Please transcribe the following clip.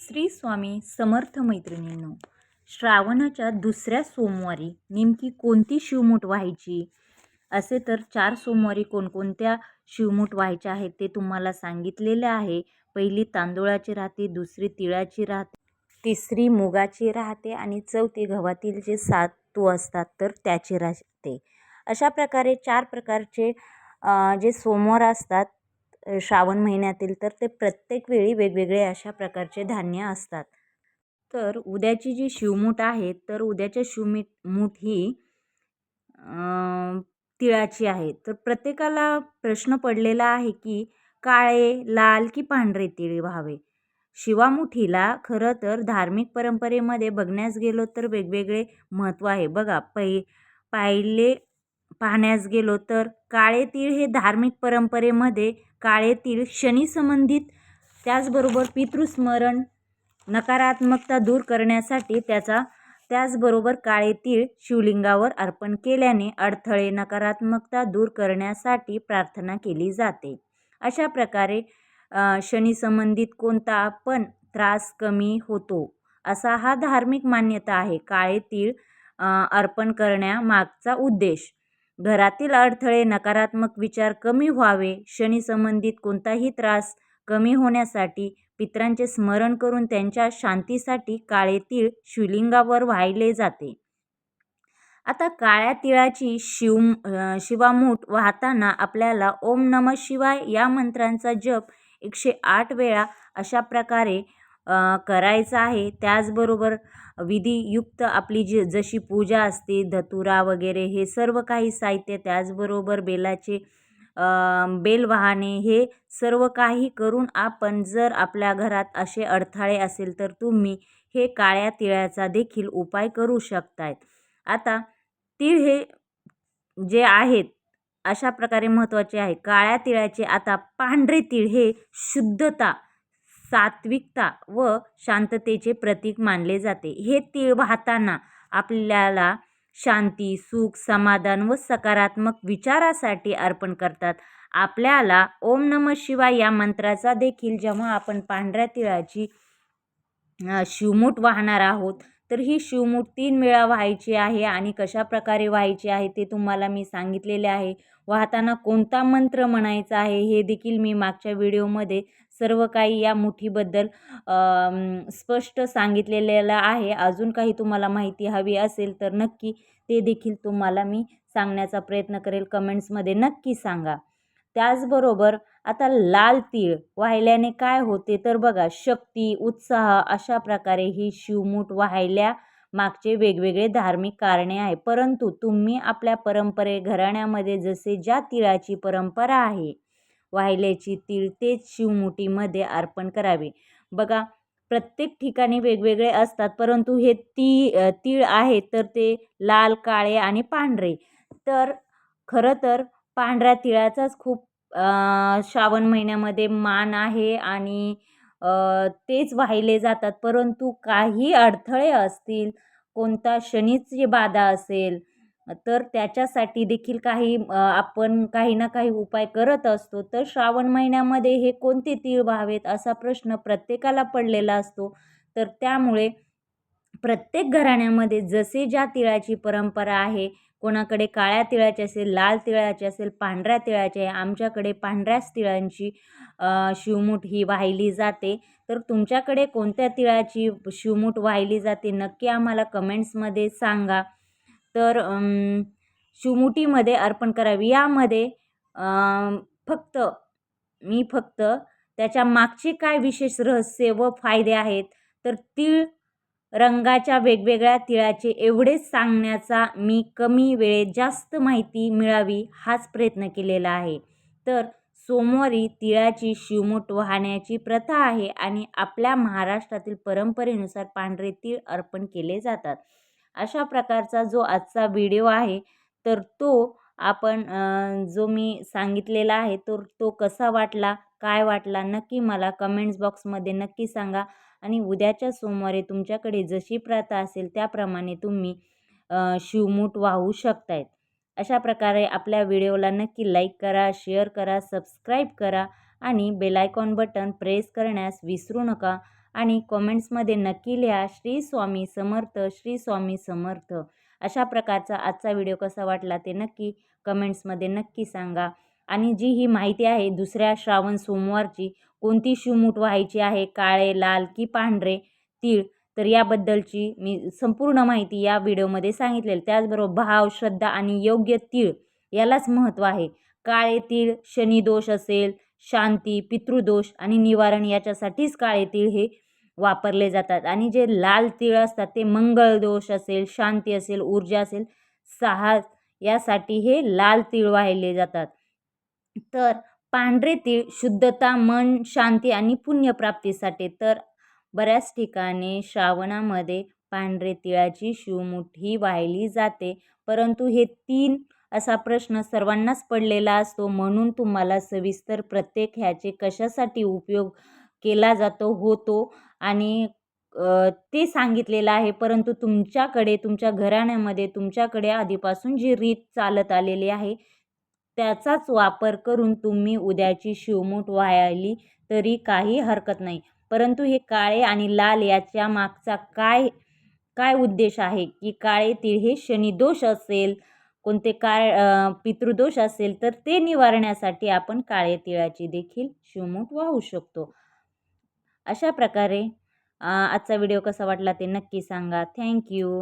श्री स्वामी समर्थ मैत्रिणींनो, श्रावणाच्या दुसऱ्या सोमवारी नेमकी कोणती शिवमूठ व्हायची? असे तर 4 सोमवारी कोणकोणत्या शिवमूठ व्हायच्या आहेत ते तुम्हाला सांगितलेले आहे. पहिली तांदूळाची राहते, दुसरी तिळाची राहते, तिसरी मुगाची राहते आणि चौथी गव्हातील जे सातू असतात तर त्याची राहते. अशा प्रकारे 4 प्रकारचे जे सोमवार असतात श्रावण महिन्यातील, तर ते प्रत्येक वेळी वेगवेगळे अशा प्रकारचे धान्य असतात. तर उद्याची जी शिवमूठ आहे, तर उद्याच्या मूठ ही तिळाची आहे. तर प्रत्येकाला प्रश्न पडलेला आहे की काळे, लाल की पांढरे तीळ व्हावे. शिवामुठीला खरं तर धार्मिक परंपरेमध्ये बघण्यास गेलो तर वेगवेगळे महत्त्व आहे. बघा, पाहण्यास गेलो तर काळे तीळ हे धार्मिक परंपरेमध्ये काळे तीळ शनी संबंधित, त्याचबरोबर पितृस्मरण, नकारात्मकता दूर करण्यासाठी त्याचबरोबर काळे तीळ शिवलिंगावर अर्पण केल्याने अडथळे, नकारात्मकता दूर करण्यासाठी प्रार्थना केली जाते. अशा प्रकारे शनी संबंधित कोणता पण त्रास कमी होतो, असा हा धार्मिक मान्यता आहे. काळे तीळ अर्पण करण्यामागचा उद्देश घरातील अडथळे, नकारात्मक विचार कमी व्हावे, शनी संबंधित कोणताही त्रास कमी होण्यासाठी, पितरांचे स्मरण करून त्यांच्या शांतीसाठी काळे तीळ शिवलिंगावर वाहिले जाते. आता काळ्या तिळाची शिवामूठ वाहताना आपल्याला ओम नमः शिवाय या मंत्रांचा जप 108 वेळा अशा प्रकारे करायचा आहे. त्याचबरोबर विधियुक्त आपली जशी पूजा असते, धतुरा वगैरे हे सर्व काही साहित्य, त्याचबरोबर बेल वाहने, हे सर्व काही करून आपण जर आपल्या घरात असे अडथळे असेल तर तुम्ही हे काळ्या तिळाचा देखील उपाय करू शकतायत. आता तीळ हे जे आहेत अशा प्रकारे महत्त्वाचे आहे. काळ्या तिळाचे आता पांढरे तीळ हे शुद्धता, सात्विकता व शांततेचे प्रतीक मानले जाते. हे तीळ वाहताना आपल्याला शांती, सुख, समाधान व सकारात्मक विचारासाठी अर्पण करतात. आपल्याला ओम नमः शिवाय या मंत्राचा देखील जेव्हा आपण पांढऱ्या तिळाची शिवमूठ वाहणार आहोत, तर ही शिवमूठ 3 वेळा व्हायची आहे. आणि कशा प्रकारे व्हायची आहे ते तुम्हाला मी सांगितलेले आहे. वाहताना कोणता मंत्र म्हणायचा आहे हे देखील मी मागच्या व्हिडिओमध्ये सर्व काही या मुठीबद्दल स्पष्ट सांगितलेलं आहे. अजून काही तुम्हाला माहिती हवी असेल तर नक्की ते देखील तुम्हाला मी सांगण्याचा प्रयत्न करेल. कमेंट्समध्ये नक्की सांगा. त्याचबरोबर आता लाल तीळ वाहिल्याने काय होते तर बघा, शक्ती, उत्साह, अशा प्रकारे ही शिवमूठ वाहिल्या मागचे वेगवेगळे धार्मिक कारणे आहे. परंतु तुम्ही आपल्या घराण्यामध्ये जसे ज्या तिळाची परंपरा आहे वाहिल्याची, तीळ तेच शिवमुठीमध्ये अर्पण करावे. बघा, प्रत्येक ठिकाणी वेगवेगळे असतात, परंतु हे तीळ आहेत तर ते लाल, काळे आणि पांढरे. तर खरं तर पांढऱ्या तिळाचाच खूप श्रावण महिन्यामध्ये मान आहे आणि तेच वाहिले जातात. परंतु काही अडथळे असतील, कोणता शनीची बाधा असेल, तर त्याच्यासाठी देखील आपण काही ना काही उपाय करत असतो. तर श्रावण महिन्यामध्ये हे कोणते तीळ व्हावेत असा प्रश्न प्रत्येकाला पडलेला असतो. तर त्यामुळे प्रत्येक घराण्यामध्ये जसे ज्या तिळाची परंपरा आहे, कोणाकडे काळ्या तिळाची असेल, लाल तिळाची असेल, पांढऱ्या तिळाची आहे, आमच्याकडे पांढऱ्याच तिळांची शिवमूठ ही वाहिली जाते. तर तुमच्याकडे कोणत्या तिळाची शिवमूठ वाहिली जाते नक्की आम्हाला कमेंट्समध्ये सांगा. तर शिवमुठीमध्ये अर्पण करावी. यामध्ये फक्त त्याच्या मागचे काय विशेष रहस्य व फायदे आहेत, तर तीळ रंगाच्या वेगवेगळ्या तिळाचे एवढेच सांगण्याचा मी कमी वेळेत जास्त माहिती मिळावी हाच प्रयत्न केलेला आहे. तर सोमवारी तिळाची शिवमूठ वाहण्याची प्रथा आहे आणि आपल्या महाराष्ट्रातील परंपरेनुसार पांढरे तीळ अर्पण केले जातात. अशा प्रकारचा जो आजचा व्हिडिओ आहे, तर तो आपण जो मी सांगितलेला आहे तर तो कसा वाटला, काय वाटला, नक्की मला कमेंट्स बॉक्समध्ये नक्की सांगा. आणि उद्याच्या सोमवारी तुमच्याकडे जशी प्रथा असेल त्याप्रमाणे तुम्ही शिवमूठ वाहू शकतायत. अशा प्रकारे आपल्या व्हिडिओला नक्की लाईक करा, शेअर करा, सबस्क्राईब करा आणि बेल आयकॉन बटन प्रेस करण्यास विसरू नका. आणि कॉमेंट्समध्ये नक्की लिहा श्री स्वामी समर्थ, श्री स्वामी समर्थ. अशा प्रकारचा आजचा व्हिडिओ कसा वाटला ते नक्की कमेंट्समध्ये नक्की सांगा. आणि जी ही माहिती आहे दुसऱ्या श्रावण सोमवारची कोणती शिवमूठ व्हायची आहे, काळे, लाल की पांढरे तीळ, तर याबद्दलची मी संपूर्ण माहिती या व्हिडिओमध्ये सांगितलेली. त्याचबरोबर भाव, श्रद्धा आणि योग्य तीळ यालाच महत्त्व आहे. काळे तीळ शनिदोष असेल, शांती, पितृदोष आणि निवारण याच्यासाठीच काळे तीळ हे वापरले जातात. आणि जे लाल तीळ असतात ते मंगळ दोष असेल, शांती असेल, ऊर्जा असेल, साहस यासाठी हे लाल तीळ वाहिले जातात. तर पांढरे तीळ शुद्धता, मन शांती आणि पुण्यप्राप्तीसाठी. तर बऱ्याच ठिकाणी श्रावणामध्ये पांढरे तिळाची शिवमुठी वाहिली जाते. परंतु हे 3 असा प्रश्न सर्वांनाच पडलेला असतो, म्हणून तुम्हाला सविस्तर प्रत्येक ह्याचे कशासाठी उपयोग केला जातो होतो आणि ते सांगितलेलं आहे. परंतु तुमच्याकडे तुमच्या घराण्यामध्ये तुमच्याकडे आधीपासून जी रीत चालत आलेली आहे त्याचाच वापर करून तुम्ही उद्याची शिवमूठ वाहिली तरी काही हरकत नाही. परंतु हे काळे आणि लाल याच्या मागचा काय काय उद्देश आहे, की काळे तीळ हे शनिदोष असेल, कोणते पितृदोष असेल तर ते निवारण्यासाठी आपण काळे तिळाची देखील शिवमूठ वाहू शकतो. अशा प्रकारे आजचा व्हिडिओ कसा वाटला ते नक्की सांगा. Thank you.